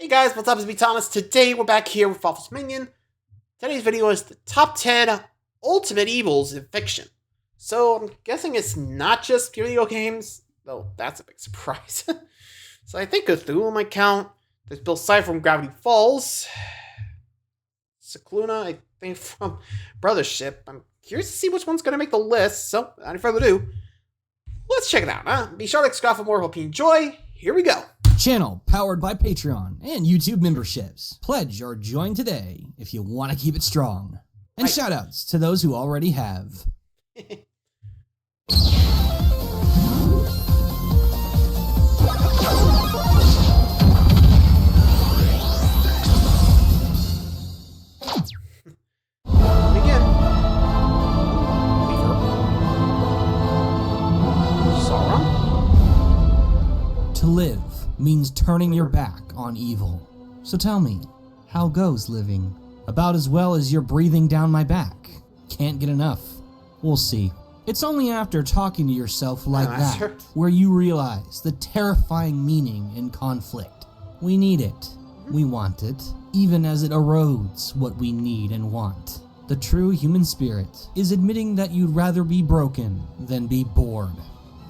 Hey guys, what's up? It's me, Thomas. Today we're back here with Waffles Minion. Today's video is the top 10 ultimate evils in fiction. So I'm guessing it's not just video games, though that's a big surprise. So I think Cthulhu might count. There's Bill Cipher from Gravity Falls. Cicluna, I think, from Brothership. I'm curious to see which one's going to make the list. So without any further ado, let's check it out. Be sure to subscribe for more. Hope you enjoy. Here we go. Channel powered by Patreon and YouTube memberships. Pledge or join today if you want to keep it strong. And shoutouts to those who already have. Begin. Weaver. Sauron. To live means turning your back on evil. So tell me, how goes living? About as well as you're breathing down my back. Can't get enough. We'll see. It's only after talking to yourself like that where you realize the terrifying meaning in conflict. We need it. We want it, even as it erodes what we need and want. The true human spirit is admitting that you'd rather be broken than be bored.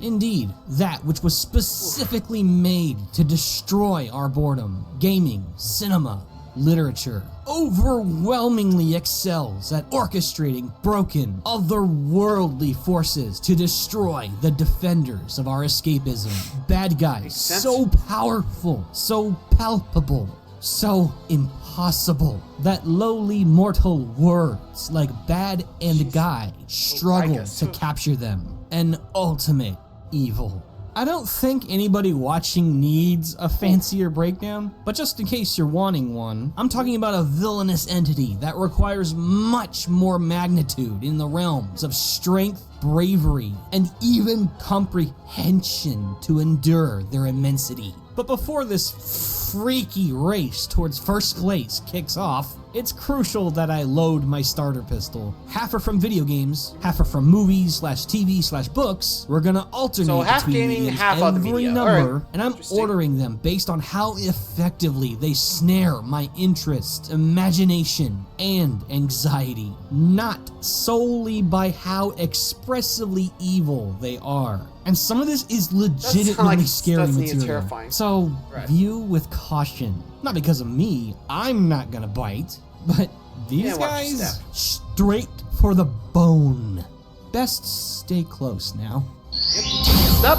Indeed, that which was specifically made to destroy our boredom, gaming, cinema, literature, overwhelmingly excels at orchestrating broken, otherworldly forces to destroy the defenders of our escapism. Bad guys so powerful, so palpable, so impossible that lowly mortal words like bad and guy struggle to capture them. An ultimate evil. I don't think anybody watching needs a fancier breakdown, but just in case you're wanting one, I'm talking about a villainous entity that requires much more magnitude in the realms of strength, bravery, and even comprehension to endure their immensity. But before this freaky race towards first place kicks off, it's crucial that I load my starter pistol. Half are from video games, half are from movies /TV /books. We're gonna alternate half between gaming, these half other every media. number, and I'm ordering them based on how effectively they snare my interest, imagination, and anxiety, not solely by how expressively evil they are. And some of this is legitimately scary material. Terrifying. So view with caution. Not because of me, I'm not gonna bite, but these guys, straight for the bone. Best stay close now. Stop.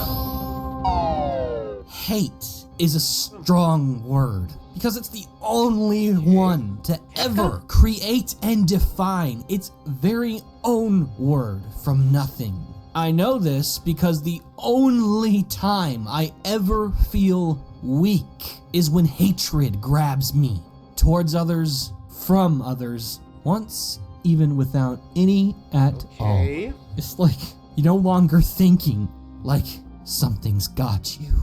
Hate is a strong word because it's the only one to ever create and define its very own word from nothing. I know this because the only time I ever feel weak is when hatred grabs me towards others, from others, once even without any at all. It's like you're no longer thinking like something's got you.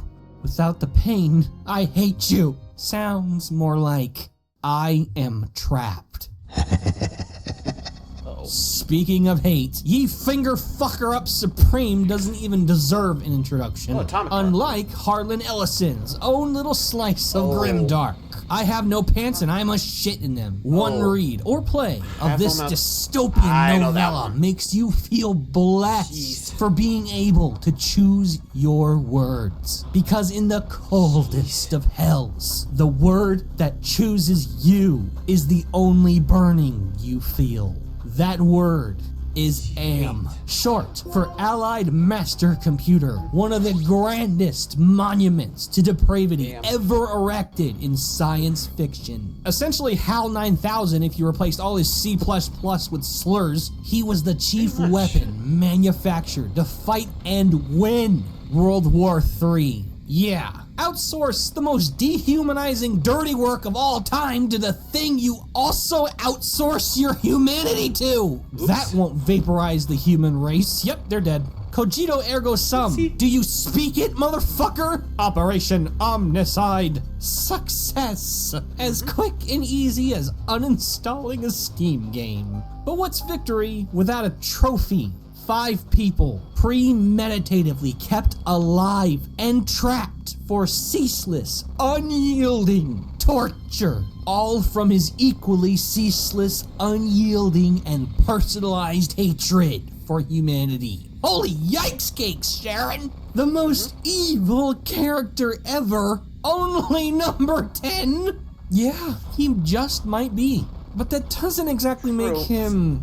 Without the pain, I hate you. Sounds more like I am trapped. Speaking of hate, ye finger fucker up supreme doesn't even deserve an introduction. Unlike Harlan Ellison's own little slice of grimdark. I have no pants and I must shit in them. One read or play of this dystopian novella makes you feel blessed for being able to choose your words. Because in the coldest of hells, the word that chooses you is the only burning you feel. That word is AM, short for Allied Master Computer, one of the grandest monuments to depravity ever erected in science fiction. Essentially HAL 9000 if you replaced all his C++ with slurs. He was the chief weapon manufactured to fight and win World War III. Yeah, outsource the most dehumanizing dirty work of all time to the thing you also outsource your humanity to. That won't vaporize the human race. Yep, they're dead. Cogito ergo sum. Do you speak it, motherfucker? Operation Omnicide. Success. As quick and easy as uninstalling a Steam game. But what's victory without a trophy? 5 people premeditatively kept alive and trapped for ceaseless, unyielding torture, all from his equally ceaseless, unyielding, and personalized hatred for humanity. Holy yikes cakes, Sharon! The most evil character ever, only number 10? Yeah, he just might be. But that doesn't exactly make him,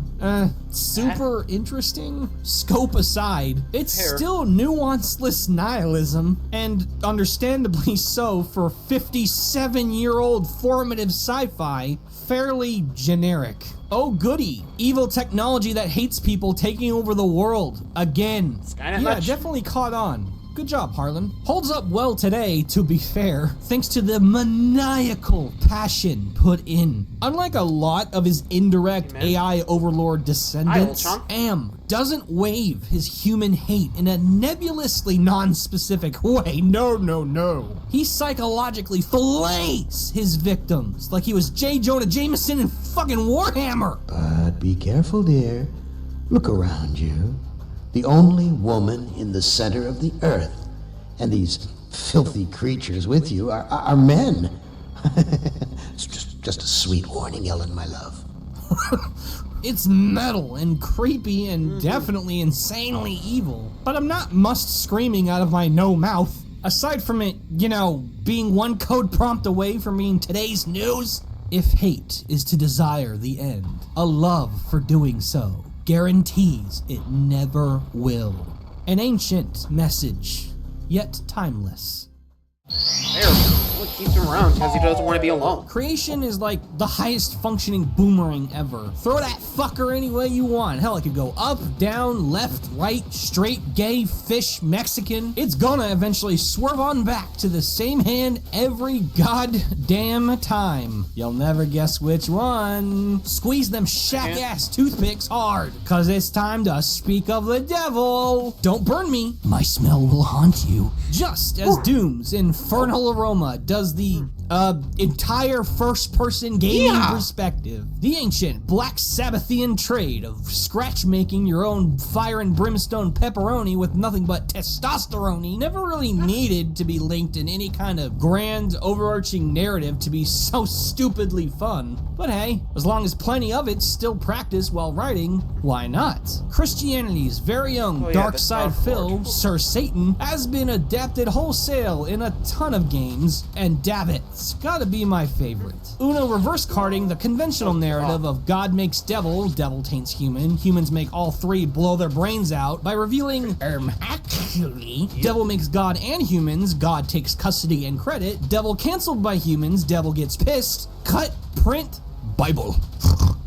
super interesting. Scope aside, it's still nuanceless nihilism, and understandably so for 57-year-old formative sci-fi, fairly generic. Oh goody, evil technology that hates people taking over the world, again. Yeah, definitely caught on. Good job, Harlan. Holds up well today, to be fair, thanks to the maniacal passion put in. Unlike a lot of his indirect AI overlord descendants, Am doesn't wave his human hate in a nebulously non-specific way. No. He psychologically fillets his victims like he was J. Jonah Jameson in fucking Warhammer. But be careful, dear. Look around you. The only woman in the center of the earth, and these filthy creatures with you are men. It's just a sweet warning, Ellen, my love. It's metal and creepy and definitely insanely evil, but I'm not must screaming out of my no mouth. Aside from it, being one code prompt away from being today's news. If hate is to desire the end, a love for doing so guarantees it never will. An ancient message, yet timeless. What keeps him around? Because he doesn't want to be alone. Creation is like the highest functioning boomerang ever. Throw that fucker any way you want. Hell, it could go up, down, left, right, straight, gay, fish, Mexican. It's gonna eventually swerve on back to the same hand every goddamn time. You'll never guess which one. Squeeze them shack-ass toothpicks hard, cause it's time to speak of the devil. Don't burn me. My smell will haunt you. Just as Doom's infernal aroma does the entire first-person gaming perspective. The ancient Black Sabbathian trade of scratch-making your own fire and brimstone pepperoni with nothing but testosterone never really needed to be linked in any kind of grand, overarching narrative to be so stupidly fun. But hey, as long as plenty of it's still practiced while writing, why not? Christianity's very own dark side Phil, Sir Satan, has been adapted wholesale in a ton of games, and dammit, gotta be my favorite. Uno reverse carding the conventional narrative of God makes devil, devil taints human, humans make all three blow their brains out by revealing, actually, devil makes God and humans, God takes custody and credit, devil canceled by humans, devil gets pissed, cut, print, Bible.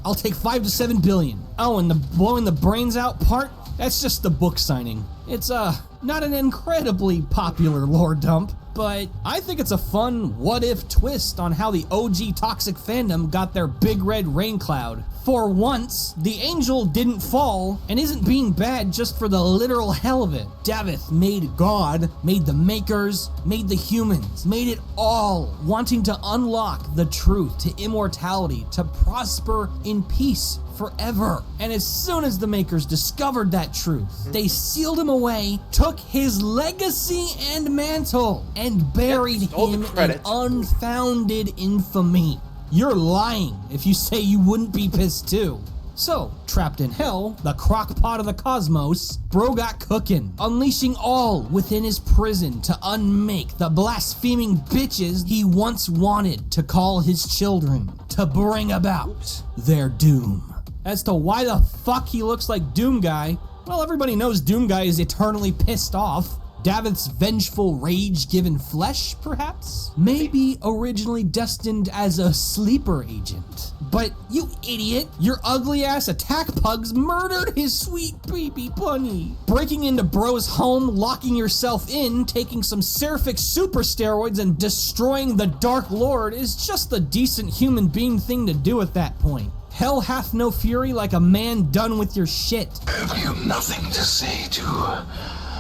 I'll take 5 to 7 billion. Oh, and the blowing the brains out part, that's just the book signing. It's not an incredibly popular lore dump, but I think it's a fun what-if twist on how the OG toxic fandom got their big red rain cloud. For once, the angel didn't fall and isn't being bad just for the literal hell of it. Davith made God, made the makers, made the humans, made it all, wanting to unlock the truth to immortality, to prosper in peace forever. And as soon as the makers discovered that truth, they sealed him away, took his legacy and mantle, and buried him in unfounded infamy. You're lying if you say you wouldn't be pissed too. So, trapped in hell, the crockpot of the cosmos, bro got cooking, unleashing all within his prison to unmake the blaspheming bitches he once wanted to call his children, to bring about their doom. As to why the fuck he looks like Doom Guy, well, everybody knows Doom Guy is eternally pissed off. Davith's vengeful rage given flesh, perhaps? Maybe originally destined as a sleeper agent. But you idiot, your ugly ass attack pugs murdered his sweet baby bunny. Breaking into bro's home, locking yourself in, taking some Seraphic super steroids and destroying the Dark Lord is just the decent human being thing to do at that point. Hell hath no fury like a man done with your shit. Have you nothing to say to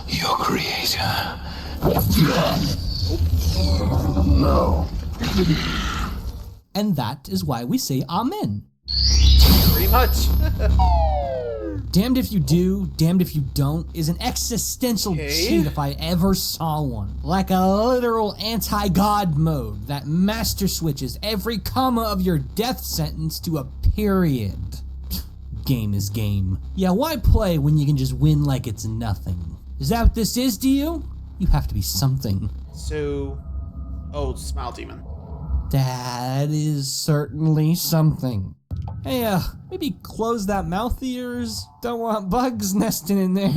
your creator? No. And that is why we say amen. Pretty much. Damned if you do, damned if you don't is an existential cheat if I ever saw one. Like a literal anti-God mode that master switches every comma of your death sentence to a period. Game is game. Yeah, why play when you can just win like it's nothing? Is that what this is to you? You have to be something. So, oh, Smile Demon. That is certainly something. Hey, maybe close that mouth of yours. Don't want bugs nesting in there.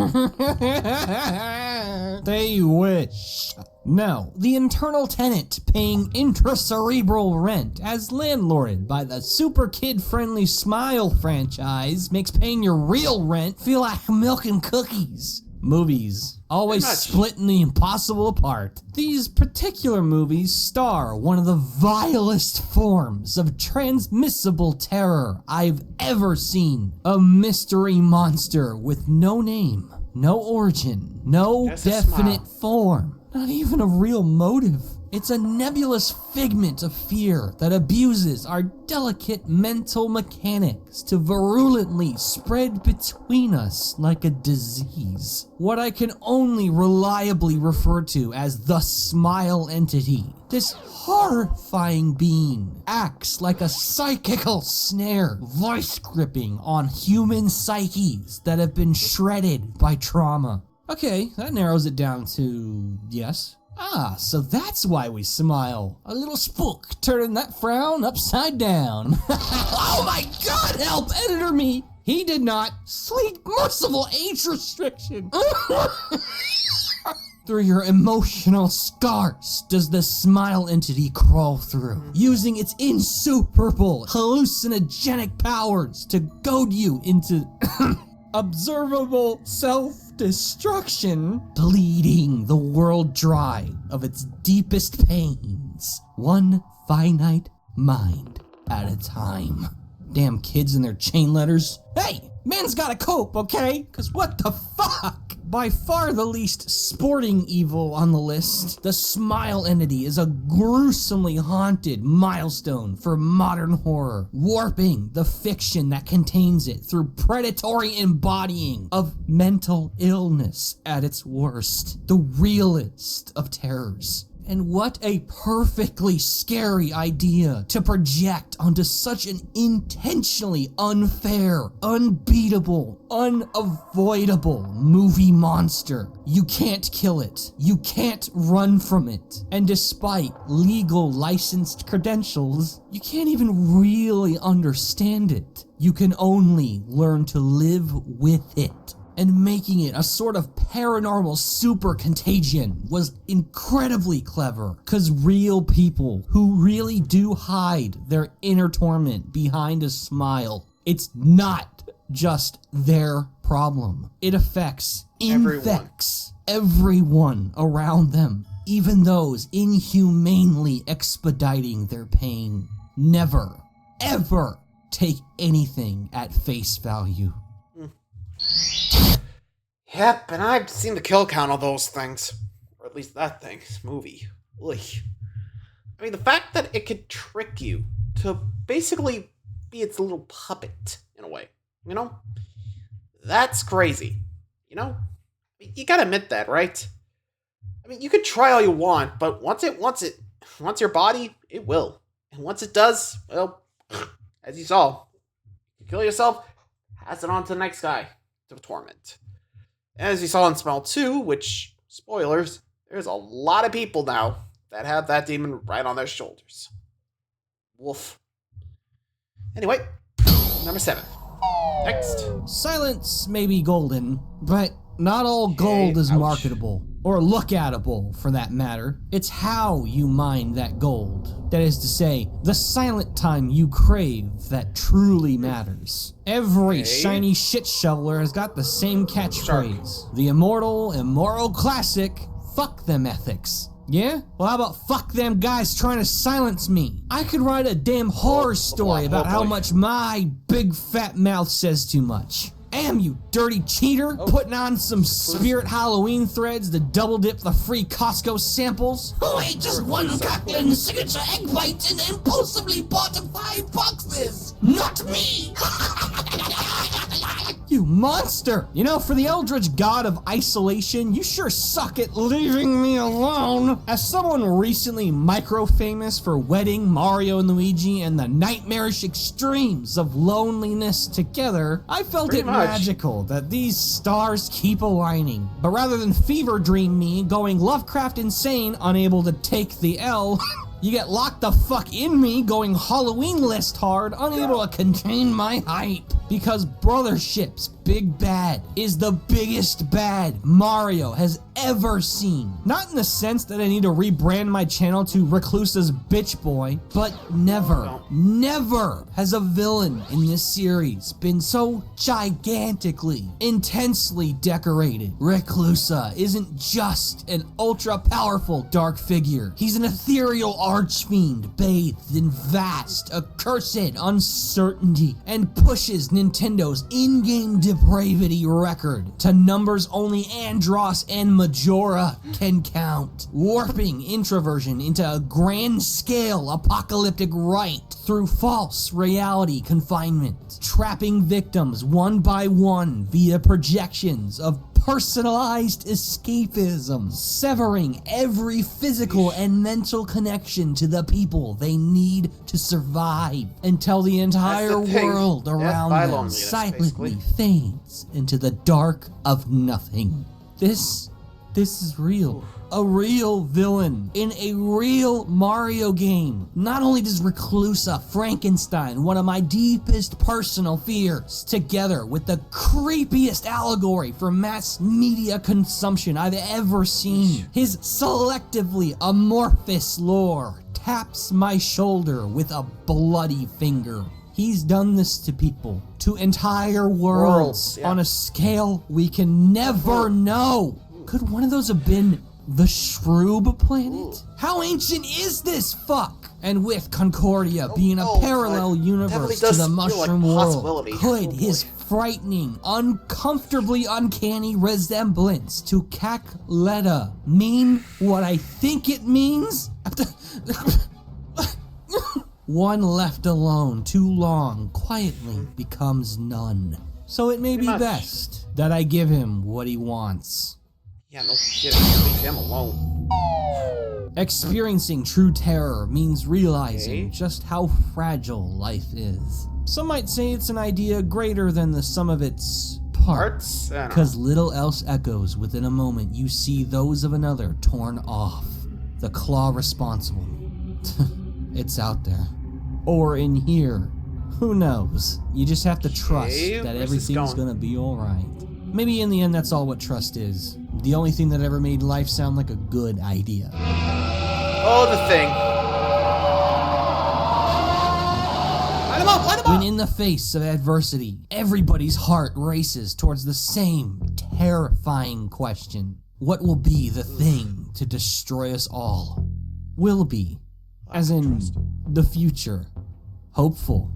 They wish. No, the internal tenant paying intracerebral rent as landlorded by the super kid-friendly Smile franchise makes paying your real rent feel like milk and cookies. Movies, always splitting the impossible apart. These particular movies star one of the vilest forms of transmissible terror I've ever seen. A mystery monster with no name, no origin, no definite form, not even a real motive. It's a nebulous figment of fear that abuses our delicate mental mechanics to virulently spread between us like a disease. What I can only reliably refer to as the Smile entity. This horrifying being acts like a psychical snare, voice gripping on human psyches that have been shredded by trauma. Okay, that narrows it down to yes. Ah, so that's why we smile. A little spook turning that frown upside down. Oh my God, help, editor me. He did not. Sweet, merciful age restriction. Through your emotional scars does the Smile entity crawl through, using its insuperable hallucinogenic powers to goad you into observable self-destruction, bleeding the world dry of its deepest pains, one finite mind at a time. Damn kids and their chain letters. Hey, man's gotta cope, okay? Cause what the fuck? By far the least sporting evil on the list, the Smile entity is a gruesomely haunted milestone for modern horror, warping the fiction that contains it through predatory embodying of mental illness at its worst, the realest of terrors. And what a perfectly scary idea to project onto such an intentionally unfair, unbeatable, unavoidable movie monster. You can't kill it. You can't run from it. And despite legal licensed credentials, you can't even really understand it. You can only learn to live with it. And making it a sort of paranormal super contagion was incredibly clever, cause real people who really do hide their inner torment behind a smile. It's not just their problem. It infects everyone around them, even those inhumanely expediting their pain. Never, ever take anything at face value. Yep, and I've seen the kill count of those things. Or at least that thing, this movie. Ugh. I mean, the fact that it could trick you to basically be its little puppet, in a way. You know? That's crazy. You know? You gotta admit that, right? I mean, you could try all you want, but once your body, it will. And once it does, well, as you saw, you kill yourself, pass it on to the next guy to torment. As you saw in Smell 2, which, spoilers, there's a lot of people now that have that demon right on their shoulders. Woof. Anyway, number 7. Next. Silence may be golden, but not all gold is marketable, or look-atable for that matter. It's how you mine that gold. That is to say, the silent time you crave that truly matters. Every shiny shit shoveler has got the same catchphrase. The immortal, immoral classic, fuck them ethics. Yeah? Well, how about fuck them guys trying to silence me? I could write a damn horror story about how much my big fat mouth says too much. Am you dirty cheater, putting on some Spirit Halloween threads to double dip the free Costco samples? Who ate just one goddamn signature egg bite and impulsively bought 5 boxes? Not me! You you monster! You know, for the eldritch god of isolation, you sure suck at leaving me alone. As someone recently micro-famous for wedding Mario and Luigi and the nightmarish extremes of loneliness together, I felt Pretty it much. magical that these stars keep aligning. But rather than fever dream me going Lovecraft insane, unable to take the L, you get locked the fuck in me going Halloween list hard, unable to contain my hype. Because Brothership's Big Bad is the biggest bad Mario has ever seen. Not in the sense that I need to rebrand my channel to Reclusa's Bitch Boy, but never has a villain in this series been so gigantically, intensely decorated. Reclusa isn't just an ultra-powerful dark figure. He's an ethereal archfiend bathed in vast, accursed uncertainty and pushes Nintendo's in-game depravity record to numbers only Andross and Majora can count, warping introversion into a grand-scale apocalyptic rite through false reality confinement, trapping victims one by one via projections of personalized escapism, severing every physical and mental connection to the people they need to survive until the entire world around them silently fades into the dark of nothing. This is real. A real villain in a real Mario game. Not only does Reclusa Frankenstein one of my deepest personal fears, together with the creepiest allegory for mass media consumption I've ever seen, his selectively amorphous lore taps my shoulder with a bloody finger. He's done this to people, to entire worlds, on a scale we can never know. Could one of those have been the Shroob planet? How ancient is this fuck? And with Concordia being a parallel universe to the Mushroom World, could his frightening, uncomfortably uncanny resemblance to Cacletta mean what I think it means? One left alone too long quietly becomes none. So it may be best that I give him what he wants. Yeah, no shit, leave him alone. Experiencing true terror means realizing just how fragile life is. Some might say it's an idea greater than the sum of its parts, because little else echoes within a moment you see those of another torn off. The claw responsible. It's out there. Or in here. Who knows? You just have to trust that everything's gonna be alright. Maybe in the end that's all what trust is. The only thing that ever made life sound like a good idea. Oh, the thing. Light him up, light him up! When in the face of adversity, everybody's heart races towards the same terrifying question. What will be the thing to destroy us all? Will be. As in, the future. Hopeful.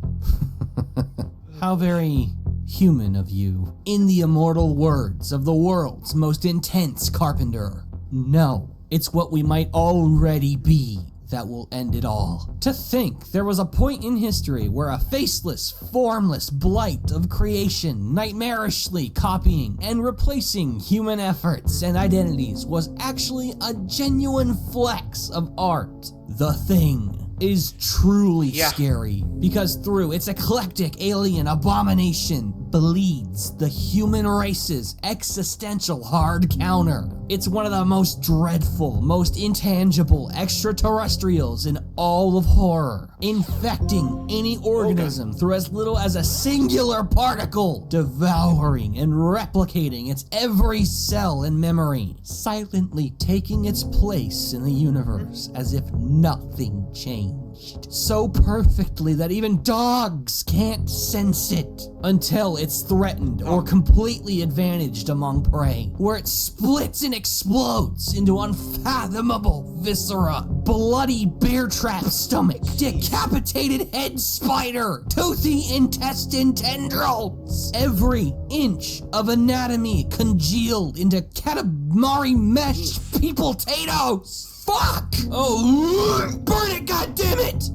How very human of you. In the immortal words of the world's most intense carpenter. No, it's what we might already be that will end it all. To think there was a point in history where a faceless, formless blight of creation nightmarishly copying and replacing human efforts and identities was actually a genuine flex of art. The Thing is truly scary because through its eclectic alien abomination bleeds the human race's existential hard counter. It's one of the most dreadful, most intangible extraterrestrials in all of horror, infecting any organism through as little as a singular particle, devouring and replicating its every cell and memory, silently taking its place in the universe as if nothing changed. So perfectly that even dogs can't sense it until it's threatened or completely advantaged among prey, where it splits and explodes into unfathomable viscera, bloody bear trap stomach, decapitated head spider, toothy intestine tendrils, every inch of anatomy congealed into katamari meshed people potatoes. Fuck! Oh, burn it, goddammit!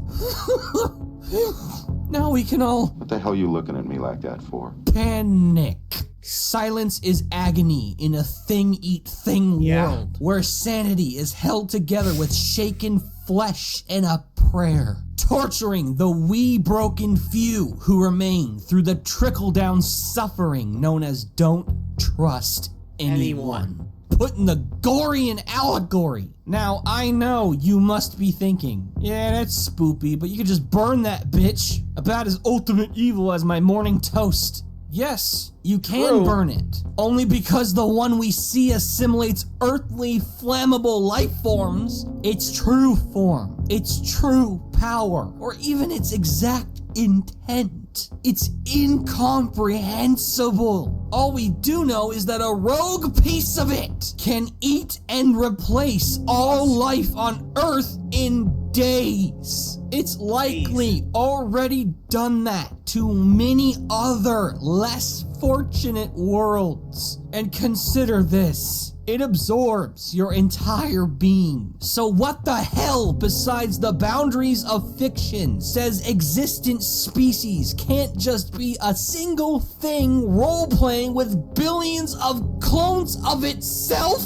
Now we can all What the hell you looking at me like that for? panic. Silence is agony in a thing-eat-thing world where sanity is held together with shaken flesh and a prayer, torturing the wee broken few who remain through the trickle-down suffering known as don't trust anyone. Put in the gory and allegory. Now, I know you must be thinking, yeah, that's spoopy, but you could just burn that bitch. About as ultimate evil as my morning toast. Yes, you can burn it. Only because the one we see assimilates earthly, flammable life forms, its true form, its true power, or even its exact intent. It's incomprehensible. All we do know is that a rogue piece of it can eat and replace all life on Earth in days. It's likely already done that to many other less fortunate worlds. And consider this. It absorbs your entire being. So what the hell besides the boundaries of fiction says existent species can't just be a single thing role-playing with billions of clones of itself?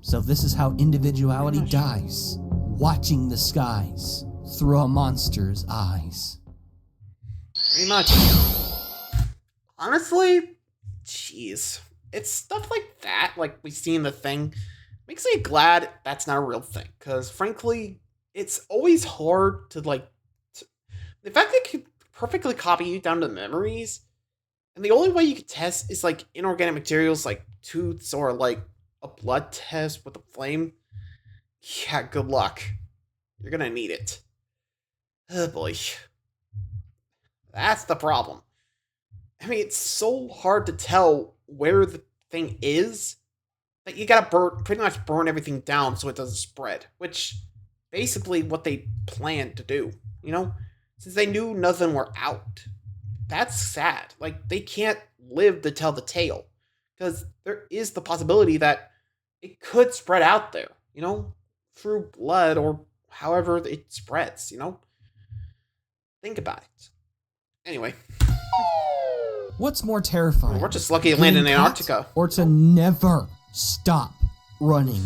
So this is how individuality dies. Watching the skies through a monster's eyes. Pretty much. Honestly, jeez. It's stuff like that, like we see in The Thing, makes me glad that's not a real thing. Because frankly, it's always hard to the fact that it can perfectly copy you down to memories, and the only way you could test is like inorganic materials like tooths or like a blood test with a flame. Yeah, good luck. You're gonna need it. Oh boy. That's the problem. I mean, it's so hard to tell where the thing is that you gotta pretty much burn everything down so it doesn't spread, which basically what they planned to do, you know? Since they knew nothing were out. That's sad. Like, they can't live to tell the tale, because there is the possibility that it could spread out there, you know? Through blood or however it spreads, you know? Think about it. Anyway. What's more terrifying? We're just lucky to land in Antarctica. Or to never stop running.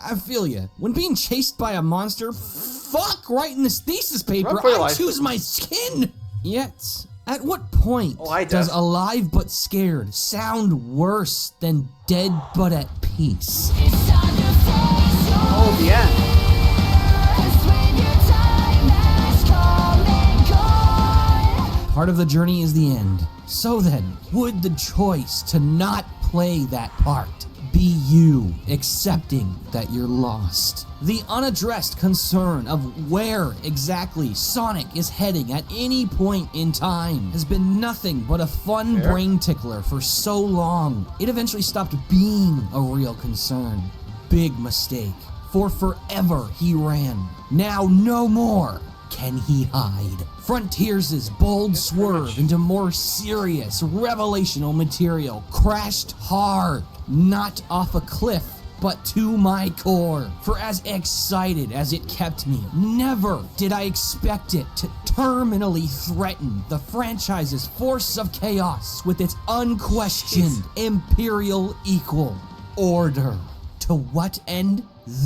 I feel ya. When being chased by a monster, fuck writing this thesis paper, I choose my skin! Yet, at what point does alive but scared sound worse than dead but at peace? Oh, the end. Part of the journey is the end. So then, would the choice to not play that part be you accepting that you're lost? The unaddressed concern of where exactly Sonic is heading at any point in time has been nothing but a fun brain tickler for so long. It eventually stopped being a real concern. Big mistake. For forever he ran. Now no more can he hide. Frontiers' bold swerve into more serious, revelational material crashed hard, not off a cliff, but to my core. For as excited as it kept me, never did I expect it to terminally threaten the franchise's force of chaos with its unquestioned imperial equal. Order. To what end?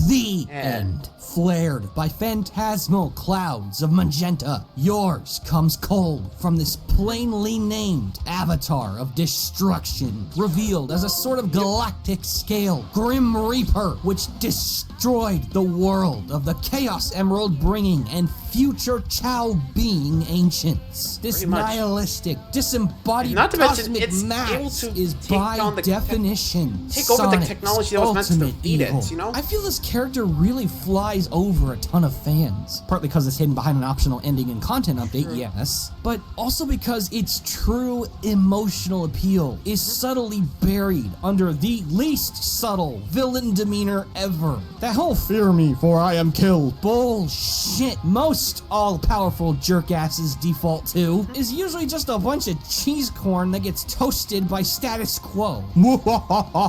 The end. Flared by phantasmal clouds of magenta, yours comes cold from this plainly named avatar of destruction, revealed as a sort of galactic scale Grim Reaper, which destroyed the world of the Chaos Emerald bringing and future Chao being ancients. This nihilistic, disembodied cosmic mass is by definition take over the Sonic's technology that was meant to defeat it, you know? I feel this character really flies over a ton of fans. Partly because it's hidden behind an optional ending and content update, yes, but also because its true emotional appeal is subtly buried under the least subtle villain demeanor ever. That whole "fear me for I am killed" bullshit most all-powerful jerkasses default to is usually just a bunch of cheese corn that gets toasted by status quo.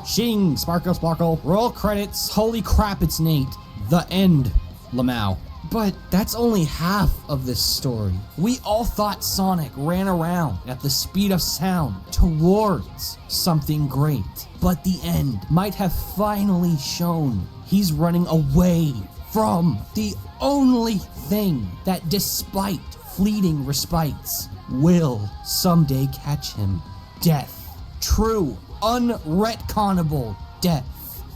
Shing, sparkle sparkle, roll credits, holy crap it's Nate. The end, Lamau. But that's only half of this story. We all thought Sonic ran around at the speed of sound towards something great. But the end might have finally shown he's running away from the only thing that, despite fleeting respites, will someday catch him. Death. True, unretconnable death.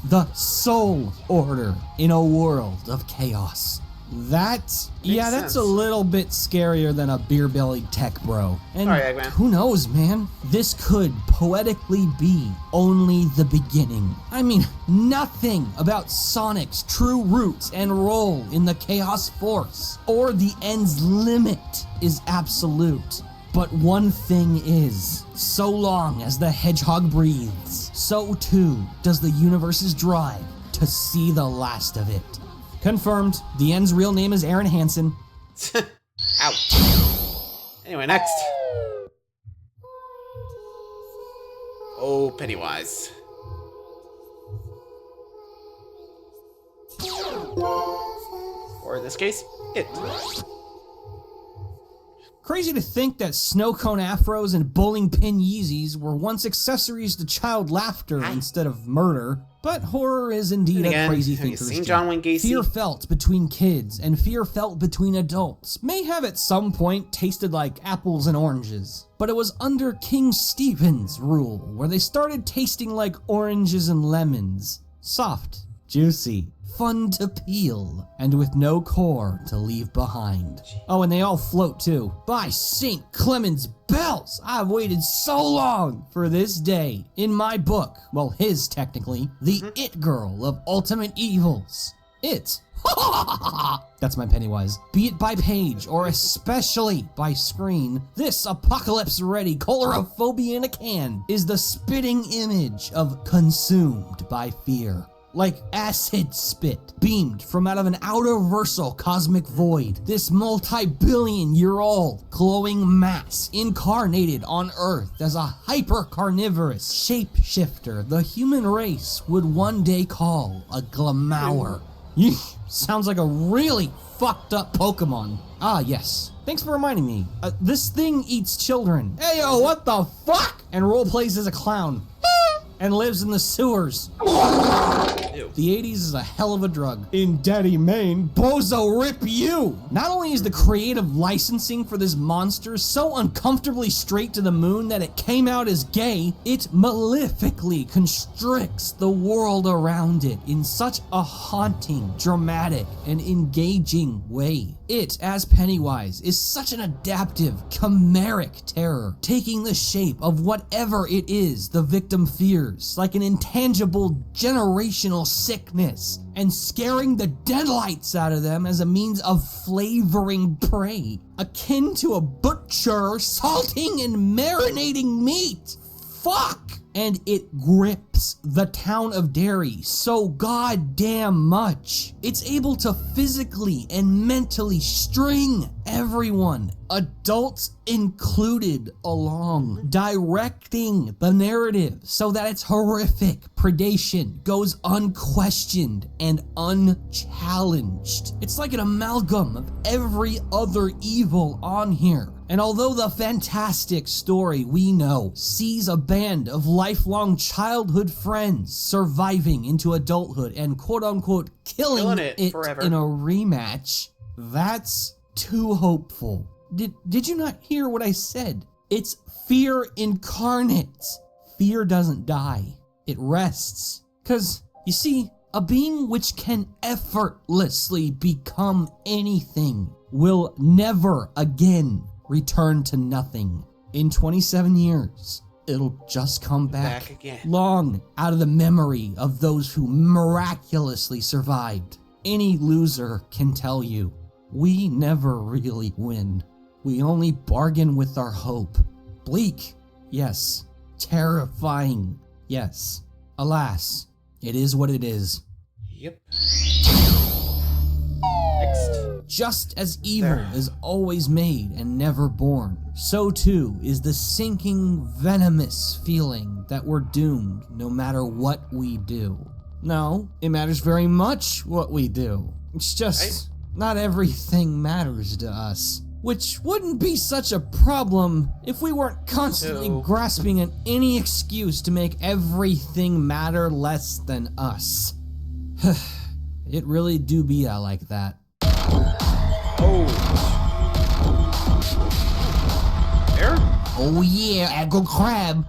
The Soul Order in a world of chaos. That's sense. a little bit scarier than a beer-bellied tech bro. And Sorry, Eggman. who knows, man? This could poetically be only the beginning. I mean, nothing about Sonic's true roots and role in the Chaos Force or the end's limit is absolute. But one thing is, so long as the hedgehog breathes, so too does the universe's drive to see the last of it. Confirmed, the end's real name is Aaron Hansen. Ouch. Anyway, next. Oh, Pennywise. Or in this case, it. Crazy to think that snow cone afros and bowling pin Yeezys were once accessories to child laughter instead of murder. But horror is indeed a crazy thing to seen restrict. John Wayne Gacy? Fear felt between kids and fear felt between adults may have at some point tasted like apples and oranges. But it was under King Stephen's rule where they started tasting like oranges and lemons. Soft, juicy, fun to peel, and with no core to leave behind. Oh, and they all float too. By St. Clement's bells, I've waited so long for this day. In my book, well, his technically, the It Girl of Ultimate Evils. It. That's my Pennywise. Be it by page or especially by screen, this apocalypse-ready colorophobia in a can is the spitting image of consumed by fear. Like acid spit beamed from out of an outer-versal cosmic void, this multi-billion-year-old glowing mass incarnated on Earth as a hyper-carnivorous shapeshifter the human race would one day call a Glamauer. Sounds like a really fucked up Pokemon. Ah, yes. Thanks for reminding me. This thing eats children. Hey, yo, what the fuck? And roleplays as a clown. And lives in the sewers. Ew. The 80s is a hell of a drug. In Daddy Maine, bozo rip you! Not only is the creative licensing for this monster so uncomfortably straight to the moon that it came out as gay, it malefically constricts the world around it in such a haunting, dramatic, and engaging way. It, as Pennywise, is such an adaptive, chimeric terror, taking the shape of whatever it is the victim fears, like an intangible, generational sickness, and scaring the deadlights out of them as a means of flavoring prey, akin to a butcher salting and marinating meat. Fuck! And it grips the town of Derry so goddamn much. It's able to physically and mentally string everyone, adults included, along, directing the narrative so that its horrific predation goes unquestioned and unchallenged. It's like an amalgam of every other evil on here. And although the fantastic story we know sees a band of lifelong childhood friends surviving into adulthood and quote-unquote killing it forever in a rematch, that's too hopeful. Did you not hear what I said? It's fear incarnate. Fear doesn't die. It rests. 'Cause, you see, a being which can effortlessly become anything will never again return to nothing. In 27 years, it'll just come back again. long out of the memory of those who miraculously survived. Any loser can tell you, we never really win. We only bargain with our hope. Bleak, yes. Terrifying, yes. Alas, it is what it is. Yep. Next. Just as evil is always made and never born, so too is the sinking, venomous feeling that we're doomed no matter what we do. No, it matters very much what we do. It's just not everything matters to us. Which wouldn't be such a problem if we weren't constantly grasping at any excuse to make everything matter less than us. It really do be like that. Oh. There? Oh yeah, Agile Crab.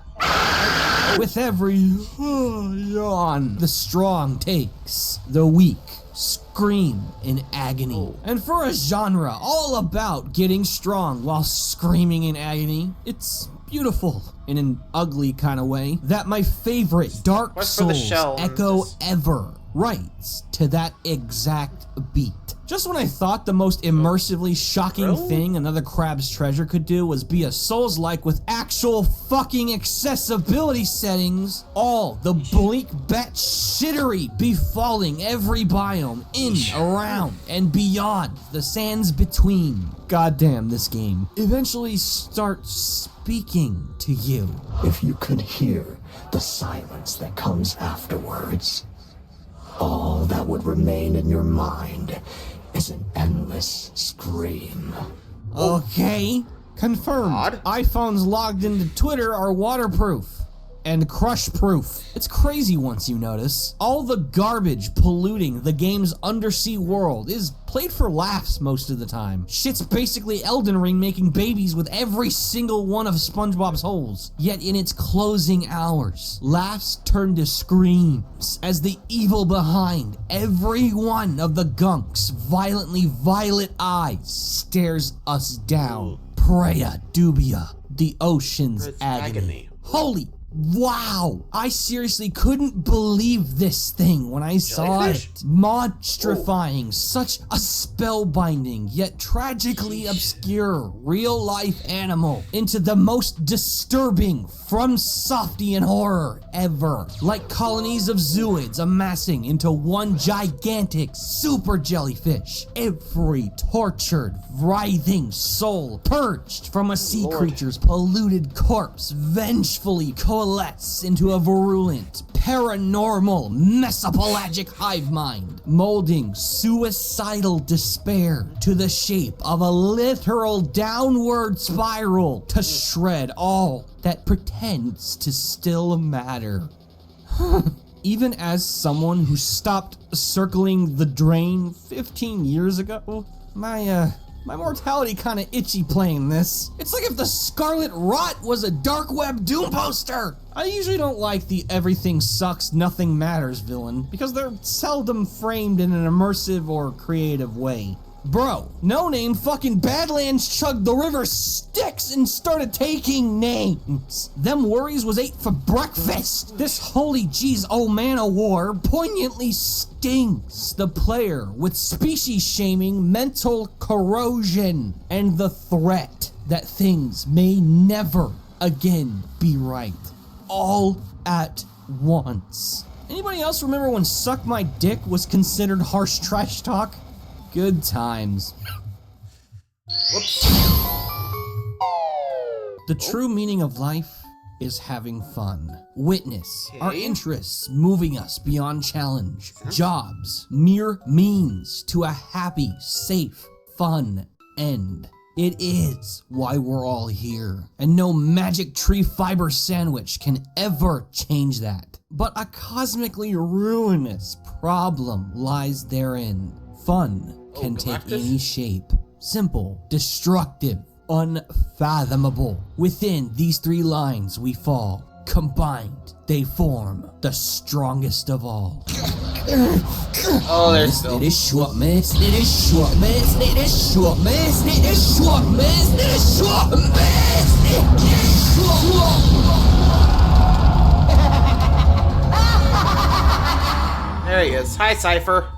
With every yawn, the strong takes the weak scream in agony. And for a genre all about getting strong while screaming in agony, it's beautiful in an ugly kind of way that my favorite Dark Souls Echo ever writes to that exact beat. Just when I thought the most immersively shocking thing another Crab's Treasure could do was be a Souls-like with actual fucking accessibility settings, all the bleak bat shittery befalling every biome in, around, and beyond the sands between. Goddamn, this game eventually starts speaking to you. If you could hear the silence that comes afterwards, all that would remain in your mind is an endless scream. Okay, confirmed. iPhones logged into Twitter are waterproof and crush-proof. It's crazy once you notice. All the garbage polluting the game's undersea world is played for laughs most of the time. Shit's basically Elden Ring making babies with every single one of SpongeBob's holes. Yet in its closing hours, laughs turn to screams as the evil behind every one of the gunks' violently violet eyes stares us down. Praia dubia, the ocean's agony. Holy wow! I seriously couldn't believe this thing when I saw it. Monstrifying such a spellbinding yet tragically obscure real-life animal into the most disturbing FromSoftian horror ever. Like colonies of zooids amassing into one gigantic super jellyfish. Every tortured, writhing soul purged from a sea creature's polluted corpse vengefully coalesce into a virulent, paranormal, mesopelagic hive mind, molding suicidal despair to the shape of a literal downward spiral to shred all that pretends to still matter. Even as someone who stopped circling the drain 15 years ago, my mortality kinda itchy playing this. It's like if the Scarlet Rot was a dark web Doom poster! I usually don't like the everything sucks, nothing matters villain, because they're seldom framed in an immersive or creative way. Bro, No Name fucking Badlands chugged the river Styx and started taking names. Them worries was ate for breakfast. This holy jeez oh man of war poignantly stings the player with species shaming, mental corrosion, and the threat that things may never again be right. All at once. Anybody else remember when Suck My Dick was considered harsh trash talk? Good times. Whoops. The true meaning of life is having fun. Witness our interests moving us beyond challenge. Jobs, mere means to a happy, safe, fun end. It is why we're all here, and no magic tree fiber sandwich can ever change that. But a cosmically ruinous problem lies therein. Fun can take any shape. Simple, destructive, unfathomable. Within these three lines we fall. Combined, they form the strongest of all. Oh, there's still. It is short, miss. It is short, miss. It is short, miss. It is short, miss. It is short, miss. It is short. There he is. Hi, Cypher.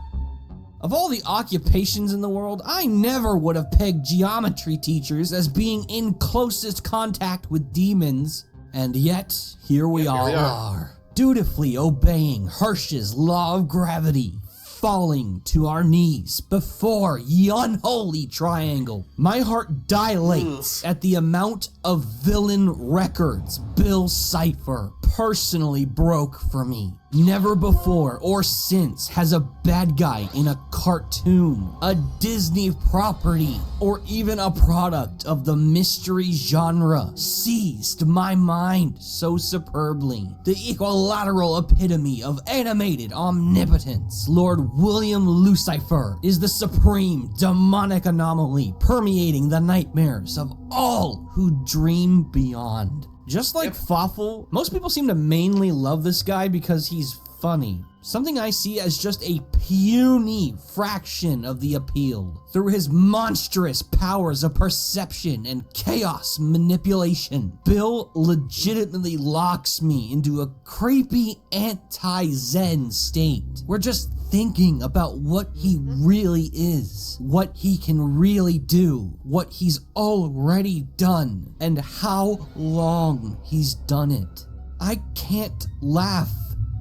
Of all the occupations in the world, I never would have pegged geometry teachers as being in closest contact with demons. And yet, here we all are, dutifully obeying Hirsch's law of gravity, falling to our knees before ye unholy triangle. My heart dilates at the amount of villain records Bill Cipher personally broke for me. Never before or since has a bad guy in a cartoon, a Disney property, or even a product of the mystery genre seized my mind so superbly. The equilateral epitome of animated omnipotence, Lord William Lucifer is the supreme demonic anomaly permeating the nightmares of all who dream beyond. Just like Fawful, most people seem to mainly love this guy because he's funny. Something I see as just a puny fraction of the appeal. Through his monstrous powers of perception and chaos manipulation, Bill legitimately locks me into a creepy anti-zen state. We're just thinking about what he really is, what he can really do, what he's already done, and how long he's done it. I can't laugh.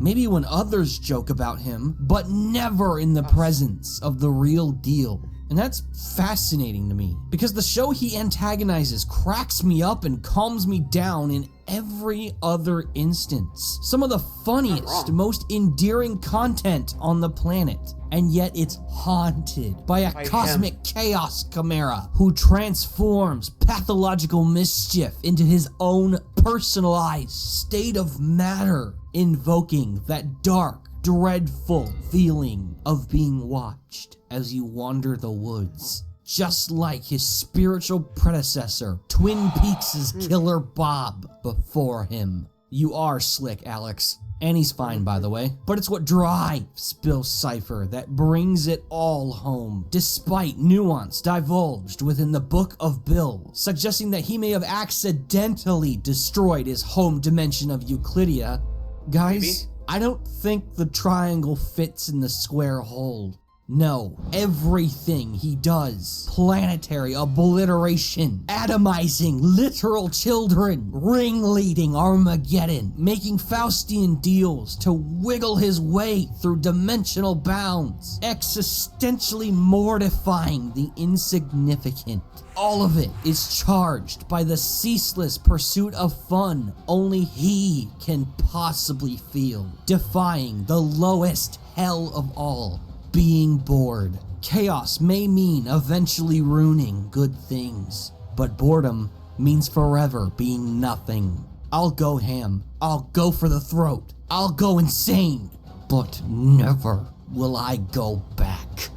Maybe when others joke about him, but never in the presence of the real deal. And that's fascinating to me, because the show he antagonizes cracks me up and calms me down in every other instance. Some of the funniest, most endearing content on the planet, and yet it's haunted by a cosmic chaos chimera who transforms pathological mischief into his own personalized state of matter, invoking that dark, dreadful feeling of being watched as you wander the woods. Just like his spiritual predecessor, Twin Peaks' Killer Bob, before him. You are slick, Alex. And he's fine, by the way. But it's what drives Bill Cipher that brings it all home, despite nuance divulged within the Book of Bill, suggesting that he may have accidentally destroyed his home dimension of Euclidia. Guys, I don't think the triangle fits in the square hole. No, everything he does, planetary obliteration, atomizing literal children, ringleading Armageddon, making Faustian deals to wiggle his way through dimensional bounds, existentially mortifying the insignificant. All of it is charged by the ceaseless pursuit of fun only he can possibly feel, defying the lowest hell of all. Being bored. Chaos may mean eventually ruining good things, but boredom means forever being nothing. I'll go ham. I'll go for the throat. I'll go insane. But never will I go back.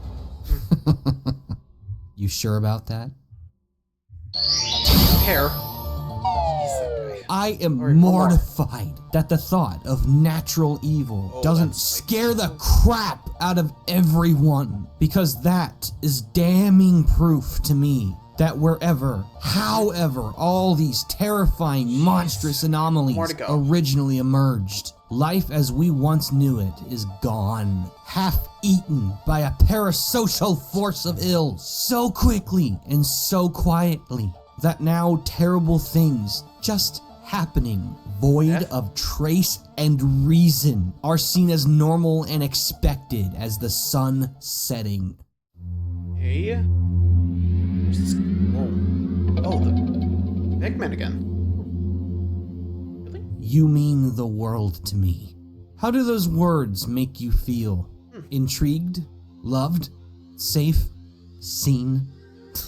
You sure about that? Hair. I am mortified that the thought of natural evil doesn't scare the crap out of everyone, because that is damning proof to me that wherever, however, all these terrifying, monstrous anomalies originally emerged, life as we once knew it is gone, half-eaten by a parasocial force of ill so quickly and so quietly that now terrible things just happening, void of trace and reason, are seen as normal and expected as the sun setting. Hey? Where's this? Oh, the Eggman again. Really? You mean the world to me. How do those words make you feel? Intrigued? Loved? Safe? Seen?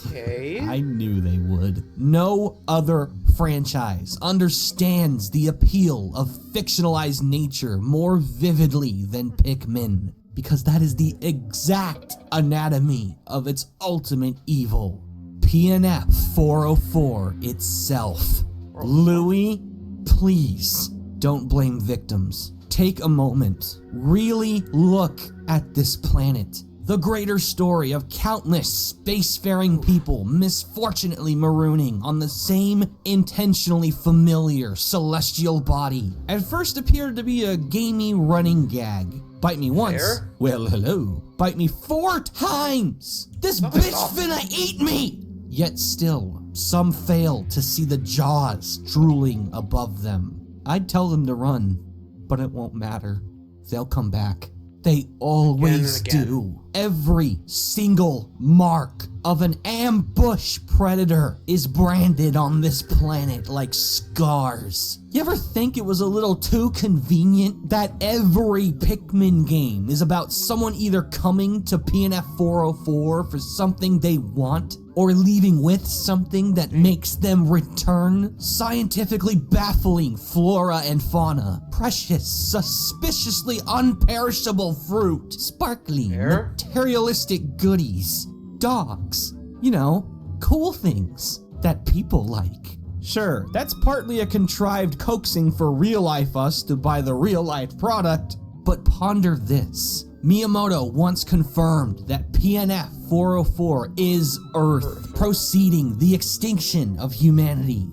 Okay. I knew they would. No other franchise understands the appeal of fictionalized nature more vividly than Pikmin, because that is the exact anatomy of its ultimate evil. PNF 404 itself. Louis, please don't blame victims. Take a moment. Really look at this planet. The greater story of countless spacefaring people misfortunately marooning on the same intentionally familiar celestial body. At first appeared to be a gamey running gag. Bite me once. Well, hello. Bite me 4 times. This bitch finna eat me. Yet still, some fail to see the jaws drooling above them. I'd tell them to run, but it won't matter. They'll come back. They always do. Every single mark of an ambush predator is branded on this planet like scars. You ever think it was a little too convenient that every Pikmin game is about someone either coming to PNF 404 for something they want or leaving with something that makes them return? Scientifically baffling flora and fauna, precious, suspiciously unperishable fruit, sparkling, materialistic goodies, dogs, you know, cool things that people like. Sure, that's partly a contrived coaxing for real-life us to buy the real-life product, but ponder this. Miyamoto once confirmed that PNF 404 is Earth, proceeding the extinction of humanity.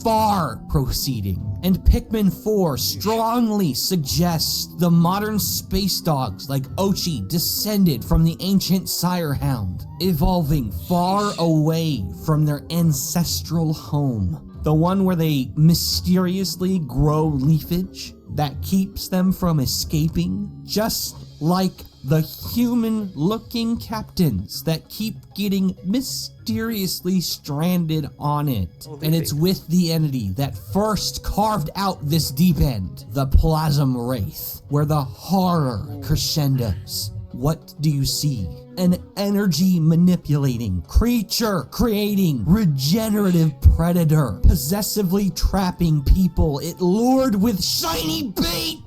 Far proceeding. And Pikmin 4 strongly suggests the modern space dogs like Ochi descended from the ancient sire hound, evolving far away from their ancestral home. The one where they mysteriously grow leafage that keeps them from escaping, just like the human-looking captains that keep getting mysteriously stranded on it. And it's with the entity that first carved out this deep end, the Plasm Wraith, where the horror crescendos. What do you see? An energy-manipulating, creature-creating, regenerative predator, possessively trapping people it lured with shiny bait!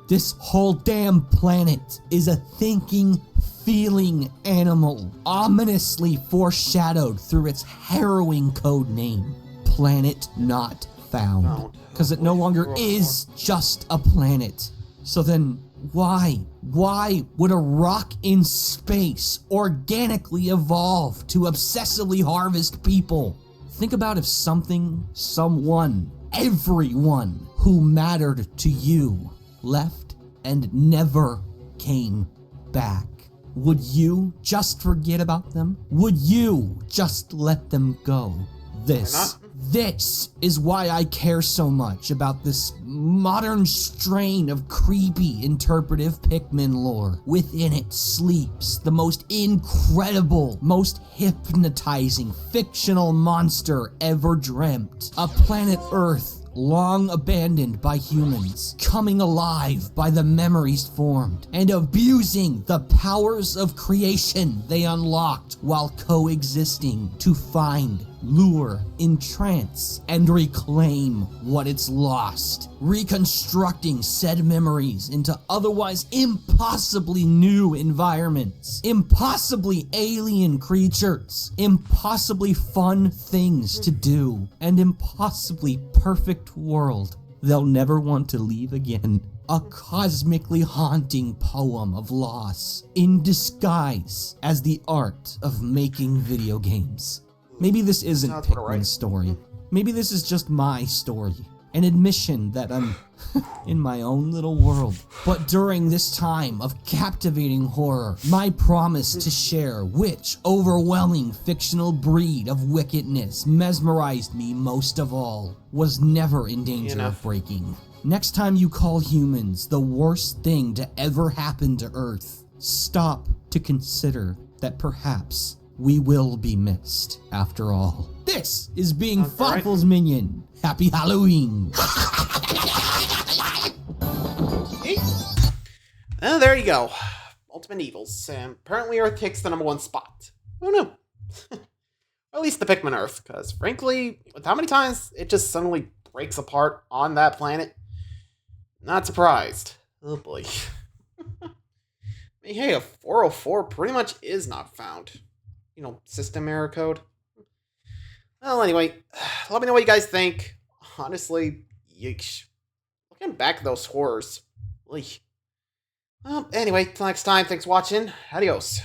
This whole damn planet is a thinking, feeling animal, ominously foreshadowed through its harrowing code name, Planet Not Found. Because it no longer is just a planet. So then, why would a rock in space organically evolve to obsessively harvest people? Think about if something, someone, everyone who mattered to you left and never came back. Would you just forget about them? Would you just let them go? This is why I care so much about this modern strain of creepy interpretive Pikmin lore. Within it sleeps the most incredible, most hypnotizing fictional monster ever dreamt. A planet Earth long abandoned by humans, coming alive by the memories formed, and abusing the powers of creation they unlocked while coexisting to find, lure, entrance, and reclaim what it's lost, reconstructing said memories into otherwise impossibly new environments, impossibly alien creatures, impossibly fun things to do, and impossibly perfect world they'll never want to leave again. A cosmically haunting poem of loss in disguise as the art of making video games. Maybe this isn't Pikmin's story. Maybe this is just my story. An admission that I'm in my own little world. But during this time of captivating horror, my promise to share which overwhelming fictional breed of wickedness mesmerized me most of all was never in danger of breaking. Next time you call humans the worst thing to ever happen to Earth, stop to consider that perhaps we will be missed after all. This is being Thoughtful's Minion. Happy Halloween! Oh, there you go. Ultimate Evils. Apparently Earth takes the #1 spot. Who knew? Or at least the Pikmin Earth, because frankly, with how many times it just suddenly breaks apart on that planet, not surprised. Oh boy. I mean, hey, a 404 pretty much is not found. You know, system error code. Well, anyway, let me know what you guys think. Honestly, yeesh. Looking back at those horrors. Well, anyway, till next time, thanks for watching. Adios.